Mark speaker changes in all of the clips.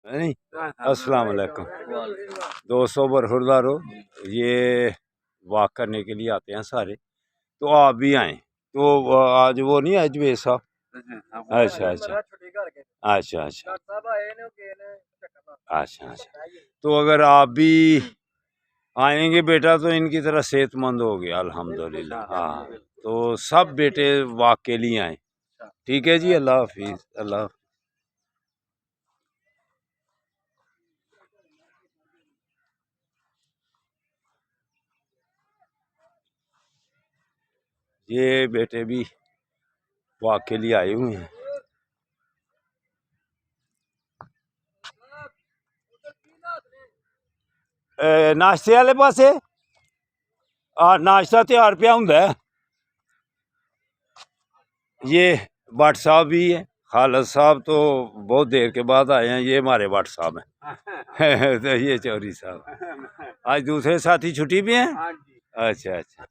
Speaker 1: नहीं। अस्सलाम वालेकुम दोस्तों, बरखुरदारो, ये वॉक करने के लिए आते हैं सारे, तो आप भी आए। तो आज वो नहीं आए जवेद साहब? अच्छा अच्छा अच्छा अच्छा अच्छा अच्छा। तो अगर आप भी आएंगे बेटा तो इनकी तरह सेहतमंद हो गया अल्हम्दुलिल्लाह। हाँ, तो सब बेटे वॉक के लिए आए। ठीक है जी, अल्लाह हाफिज। अल्लाह ये बेटे भी वॉक के लिए आए हुए हैं। नाश्ते वाले पासे नाश्ता तैयार पिया हुंदा है। ये भट्ट साहब भी है, खालिद साहब तो बहुत देर के बाद आए हैं। ये हमारे भट्ट साहब हैं। तो ये चौधरी साहब आज दूसरे साथी छुट्टी पे हैं। अच्छा अच्छा,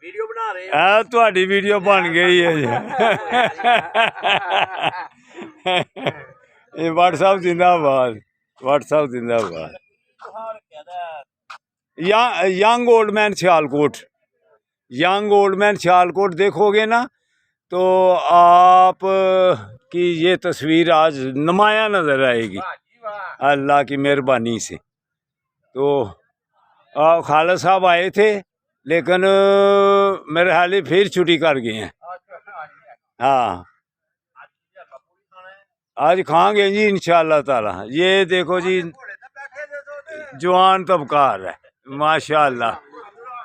Speaker 1: वीडियो बना रहे हैं। ਤੁਹਾਡੀ वीडियो बन गई है। ये भट्ट साहब जिंदाबाद, भट्ट साहब जिंदाबाद। Young old man Sialkot, young old man Sialkot देखोगे ना तो आप की ये तस्वीर आज नुमाया नजर आएगी अल्लाह की मेहरबानी से। तो खालिद साहब आए थे लेकिन मेरे ख्याल फिर छुट्टी कर गए हैं। हाँ, आज खाएंगे जी इंशाअल्लाह ताला। ये देखो जी, जवान तबकार है माशाअल्लाह।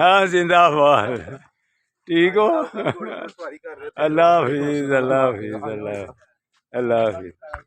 Speaker 1: हाँ जिंदाबाद। ठीक हो? अल्लाह हाफिज, अल्लाह हाफिज, अल्लाह हाफिज।